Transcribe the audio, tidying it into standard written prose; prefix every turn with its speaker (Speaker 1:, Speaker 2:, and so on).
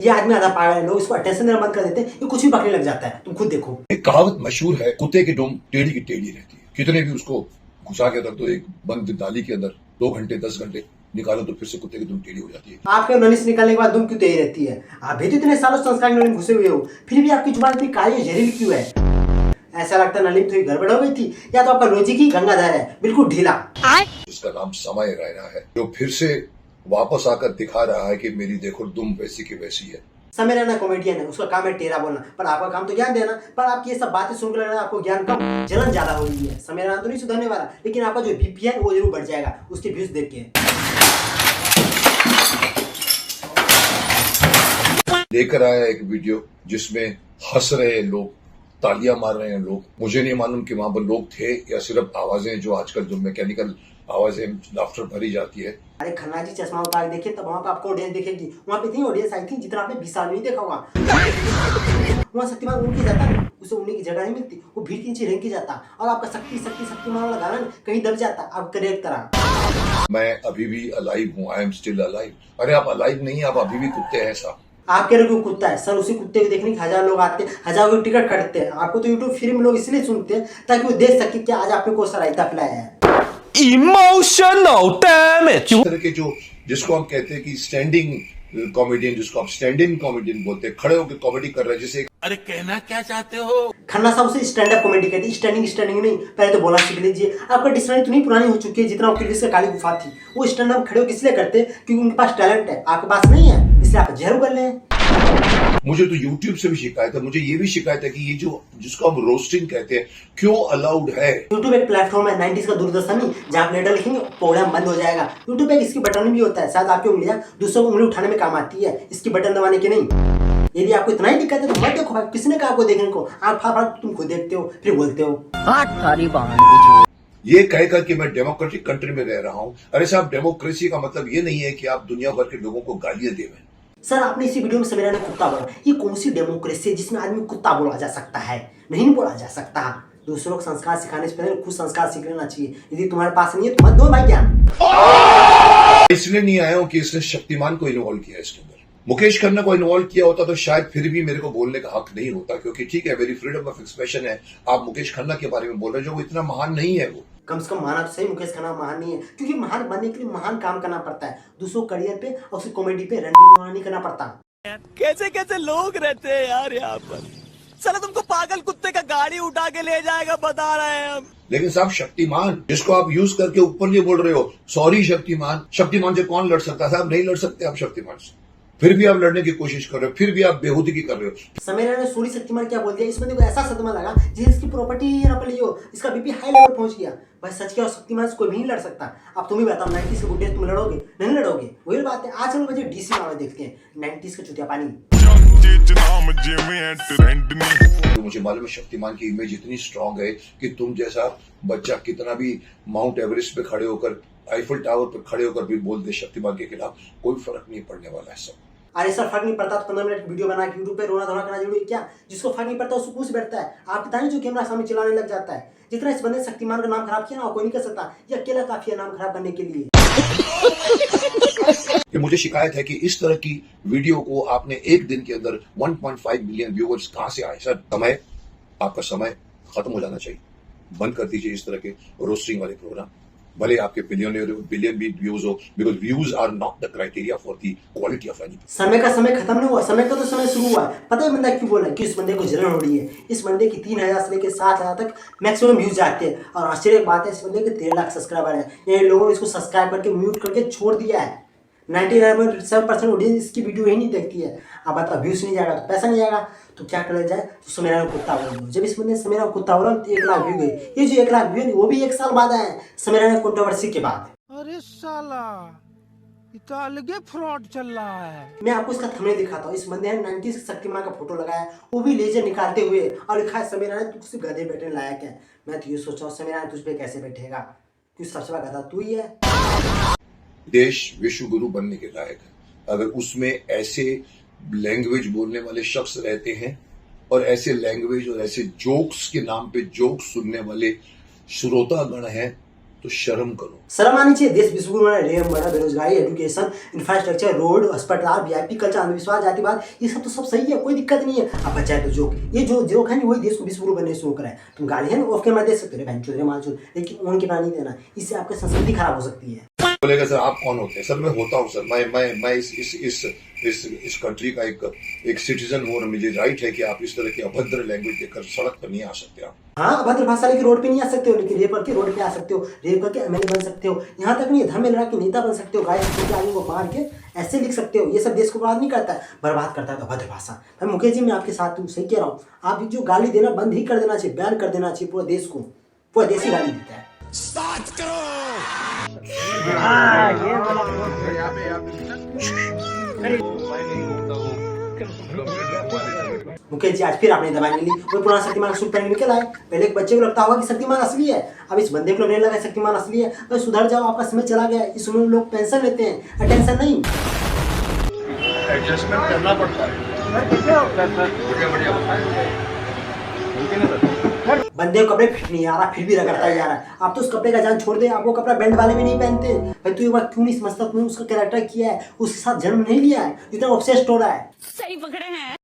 Speaker 1: ये आदमी आधा पागल है, लोग इसको अटेंशन देना बंद कर देते हैं, ये कुछ भी बकने लग जाता है, तुम खुद देखो।
Speaker 2: एक कहावत मशहूर है, कुत्ते की दुम टेढ़ी की टेढ़ी रहती है। कितने भी उसको घुसा के रख दो एक बंद डाली के अंदर 2 घंटे 10 घंटे निकालो तो फिर से कुत्ते की दुम टेढ़ी हो जाती है।
Speaker 1: आपके नली से निकालने के बाद दुम क्यों तेज रहती है? आप भी तो इतने सालों संस्कार नली में घुसे हुए हो, फिर भी आपकी जुबान इतनी काली जहरीली क्यों है? ऐसा लगता है नली में थोड़ी गड़बड़ हो गई थी, या तो आपका लॉजिक ही गंगाधर है, बिल्कुल ढीला।
Speaker 2: इसका नाम समय रहना है, जो फिर से वापस आकर दिखा रहा है कि मेरी देखो दुम वैसी की वैसी है।
Speaker 1: समय रहना कॉमेडियन है, उसका काम है टेरा बोलना, पर आपका काम तो ज्ञान देना। पर आपकी ये सब बातें सुनकर लग रहा है आपको ज्ञान कम, जलन ज्यादा हो रही है। समय रहना तो नहीं सुधरने वाला, लेकिन आपका जो बीपी है वो जरूर बढ़ जाएगा उसके व्यूज देख के।
Speaker 2: लेकर आया एक वीडियो जिसमें हंस रहे हैं लोग, तालियां मार रहे हैं लोग। मुझे नहीं मालूम कि वहां पर लोग थे या सिर्फ आवाजें, जो आजकल जो मैकेनिकल आवाजें लाफ्टर भरी जाती है।
Speaker 1: अरे खन्ना जी चश्मा उतार के देखिए, तब वहां पर आपको ऑडियंस दिखेगी। वहां पे इतनी ऑडियंस आई थी जितना आपने 20 साल में नहीं देखा होगा। वहाँ शक्तिमान उनकी जाता है, उसे उड़ने की जगह नहीं मिलती, वो भीड़ के नीचे रेंग के जाता, और आपका शक्तिमान वाला गाना कहीं दब जाता आप करेक्ट तरह।
Speaker 2: मैं अभी भी अलाइव हूँ, आई एम स्टिल अलाइव। अरे आप अलाइव नहीं, आप अभी भी कुत्ते हैं साहब।
Speaker 1: आप कह रहे हो कुत्ता है सर, उसी कुत्ते को देखने के 1000 लोग आते हैं, 1000 की टिकट काटते हैं। आपको तो यूट्यूब फ्री में लोग इसलिए सुनते हैं ताकि वो देख सके कि आज आपने कौन सा रायता पिलाया है।
Speaker 3: Emotional damage.
Speaker 2: इस तरह के जो जिसको हम कहते हैं कि स्टैंडिंग कॉमेडियन, जिसको आप स्टैंड इन कॉमेडियन बोलते हैं, खड़े होकर कॉमेडी कर रहे हैं, जैसे
Speaker 3: अरे कहना क्या चाहते हो?
Speaker 1: खन्ना साहब उसे स्टैंड अप कॉमेडी कहते हैं, स्टैंडिंग नहीं। पहले तो बोला सीख लीजिए, आपका डिक्शनरी तो नहीं पुरानी हो चुकी है जितना आपकी काली गुफा थी। वो स्टैंड अप खड़े होकर इसलिए करते हैं क्योंकि उनके पास टैलेंट है, आपके पास नहीं है, इसलिए आप जहर उगल लें।
Speaker 2: मुझे तो YouTube से भी शिकायत है, मुझे ये भी शिकायत है कि ये जो जिसको हम रोस्टिंग कहते हैं क्यों अलाउड है।
Speaker 1: YouTube एक प्लेटफॉर्म है 90s का दूरदर्शन नहीं, जहाँ आप लेटर लिखेंगे प्रोग्राम बंद हो जाएगा। YouTube एक इसकी बटन भी होता है, शायद आपकी उंगलियां दूसरों को उंगली उठाने में काम आती है, इसकी बटन दबाने की नहीं। यदि आपको इतना ही दिक्कत है तो मत देखो भाई, किसने कहा आपको देखने को? आप फाड़ तुम खुद देखते हो फिर बोलते हो।
Speaker 2: ये कहकर कि मैं डेमोक्रेटिक कंट्री में रह रहा हूँ। अरे साहब, डेमोक्रेसी का मतलब ये नहीं है कि आप दुनिया भर के लोगों को गालियां देवें।
Speaker 1: सर आपने इसी वीडियो में समीरा ने कुत्ता बोला, ये कौन सी डेमोक्रेसी है जिसमें आदमी कुत्ता बोला जा सकता है? नहीं बोला जा सकता। दूसरों को संस्कार सिखाने से पहले खुद संस्कार सीख लेना चाहिए। यदि तुम्हारे पास नहीं है तो मत दो भाई ज्ञान।
Speaker 2: इसलिए नहीं आया हूं कि इसने शक्तिमान को इन्वॉल्व किया इसके अंदर। मुकेश खन्ना को इन्वॉल्व किया होता तो शायद फिर भी मेरे को बोलने का हक नहीं होता, क्योंकि ठीक है मेरी फ्रीडम ऑफ एक्सप्रेशन है। आप मुकेश खन्ना के बारे में बोल रहे हैं जो वो इतना महान नहीं है। वो
Speaker 1: कम से कम माना तो सही, मुकेश खन्ना महान नहीं है, क्योंकि महान बनने के लिए महान काम करना पड़ता है। दूसरों करियर पे और उसकी कॉमेडी पे रणनीति नहीं करना पड़ता।
Speaker 3: कैसे कैसे लोग रहते हैं यार यहाँ पर। साला तुमको पागल कुत्ते का गाड़ी उठा के ले जाएगा, बता रहे हैं हम।
Speaker 2: लेकिन साहब शक्तिमान जिसको आप यूज करके ऊपर नहीं बोल रहे हो, सॉरी शक्तिमान से कौन लड़ सकता है? साहब नहीं लड़ सकते आप शक्तिमान से, फिर भी आप लड़ने की कोशिश कर रहे हो, फिर भी आप बेहूदगी कर रहे हो।
Speaker 1: समीरा ने सूरी शक्तिमान क्या बोल दिया, इसमें देखो ऐसा सदमा लगा जिसे इसकी प्रॉपर्टी रख ली हो, इसका बीपी हाई लेवल पहुंच गया। भाई सच क्या, शक्तिमान से कोई भी नहीं लड़ सकता। अब तुम ही बताओ 90s के बुढ़े तुम लड़ोगे? नहीं लड़ोगे। वही बात है, आज हम मुझे डीसी मामले देखते हैं, 90s का चुतिया पानी।
Speaker 2: तो मुझे मालूम है शक्तिमान की इमेज इतनी स्ट्रांग है कि तुम जैसा बच्चा कितना भी माउंट एवरेस्ट पे खड़े होकर, आईफल टावर पे खड़े होकर भी बोल दे शक्तिमान के खिलाफ, कोई फर्क नहीं पड़ने वाला है सब।
Speaker 1: अरे सर फर्क नहीं पड़ता तो 15 मिनट वीडियो बना के यूट्यूब पे रोना धोना करना जरूरी है क्या? जिसको फर्क नहीं पड़ता उसको पूछ बैठता है। आप पता नहीं जो कैमरा सामने चिल्लाने लग जाता है। जितना इस बंदे ने शक्तिमान का नाम खराब किया ना, कोई नहीं कर सकता। ये अकेला काफी है नाम खराब करने के लिए।
Speaker 2: कि मुझे शिकायत है कि इस तरह की वीडियो को आपने एक दिन के अंदर 1.5 मिलियन व्यूअर्स कहां से आए? सर समय, आपका समय खत्म हो जाना चाहिए। बंद कर दीजिए इस तरह के रोस्टिंग वाले प्रोग्राम। भले आपके बिलियन भी व्यूज हो, because views are not the criteria for the quality of any.
Speaker 1: समय का समय खत्म नहीं हुआ, समय का तो समय शुरू हुआ है। पता है बंदा क्यों बोला कि इस बंदे को जलन हो रही है? इस बंदे की 3000 से लेकर 7000 तक मैक्सिमम व्यूज जाते हैं, और आश्चर्य की बात है इस बंदे के 13 लाख सब्सक्राइबर है। ये लोगों ने इसको सब्सक्राइब करके म्यूट करके छोड़ दिया है। 99.7% ऑडियंस इसकी वीडियो ही नहीं देखती है। अब बताओ व्यूज नहीं जाएगा तो पैसा नहीं आएगा, तो क्या करा जाए? तो समीरा ने कुत्ता बोल दो। जब इस बंदे समीरा कुत्ता बोला तो 1 लाख व्यू गए। ये जो 1 लाख व्यू वो भी 1 साल बाद आए, समीरा ने कंट्रोवर्सी के बाद।
Speaker 4: अरे साला ये तो अलग फ्रॉड चल रहा है।
Speaker 1: मैं आपको इसका थंबनेल दिखाता हूँ। इस बंदे ने 90s के शक्तिमान का फोटो लगाया, वो भी लेजर निकालते हुए, और लिखा है समीरा ने तुझसे गधे बैठने लायक है। मैं तो ये सोचा हूँ समीरा ने तुझ पे कैसे बैठेगा, क्योंकि सबसे बड़ा गधा तू ही है।
Speaker 2: देश विश्व गुरु बनने के लायक है अगर उसमें ऐसे लैंग्वेज बोलने वाले शख्स रहते हैं, और ऐसे लैंग्वेज और ऐसे जोक्स के नाम पे जोक्स सुनने वाले श्रोतागण हैं, तो शर्म करो।
Speaker 1: शर्म आनी चाहिए। देश विश्व में रेम बड़ा बेरोजगारी, एजुकेशन, इंफ्रास्ट्रक्चर, रोड, अस्पताल, वीआईपी कल्चर, अंधविश्वास, जातिवाद, ये सब तो सब सही है, कोई दिक्कत नहीं है। अब बचा है तो जोक, ये जो जोक है ना वही देश को विश्व गुरु बनने शुरू करा है। तुम गाली है ना ऑफ कैमरा दे सकते हो, बहन चोद माल चोद, लेकिन ऑन कैमरा नहीं देना, इससे आपकी संस्कृति खराब हो सकती है।
Speaker 2: बोलेगा सर आप कौन होते हैं? सर मैं होता हूँ सर, मैं इस कंट्री का एक सिटीजन हूँ और मुझे राइट है कि आप इस तरह की अभद्र लैंग्वेज देकर सड़क पर नहीं आ सकते आप।
Speaker 1: हाँ, अभद्र भाषा लेके रोड पे नहीं आ सकते हो, लेकिन रेप करके रोड पे आ सकते हो, रेप करके एमएलए बन सकते हो, यहाँ तक नहीं धर्म लड़ा के नेता बन सकते हो, गाय के आदमी को मार के ऐसे लिख सकते हो। ये सब देश को बर्बाद नहीं करता है, बर्बाद करता है तो अभद्र भाषा। मैं मुकेश जी मैं आपके साथ हूँ, सही कह रहा हूँ। आप जो गाली देना बंद ही कर देना चाहिए, बैन कर देना चाहिए पूरा देश को। पूरा देश ही गाली देता है। मुकेश जी आज फिर आपने दवाई ले ली, वो पुराना शक्तिमान सूट पहन निकल आए। पहले एक बच्चे को लगता होगा कि शक्तिमान असली है, अब इस बंदे को लगने लगा शक्तिमान असली है। तो सुधर जाओ, आपका समय चला गया। इस उम्र में लोग पेंशन लेते हैं, अटेंशन नहीं।
Speaker 2: एडजस्टमेंट करना पड़ता है।
Speaker 1: बंदे को कपड़े फिट नहीं आ रहा, फिर भी रगड़ता ही जा रहा है। आप तो उस कपड़े का जान छोड़ दे, आप वो कपड़ा बैंड वाले भी नहीं पहनते। भाई तू एक बार क्यों नहीं समझता, तूने उसका कैरेक्टर किया है, उसके साथ जन्म नहीं लिया है, इतना ऑब्सेस्ड हो रहा है।
Speaker 5: सही पकड़े हैं।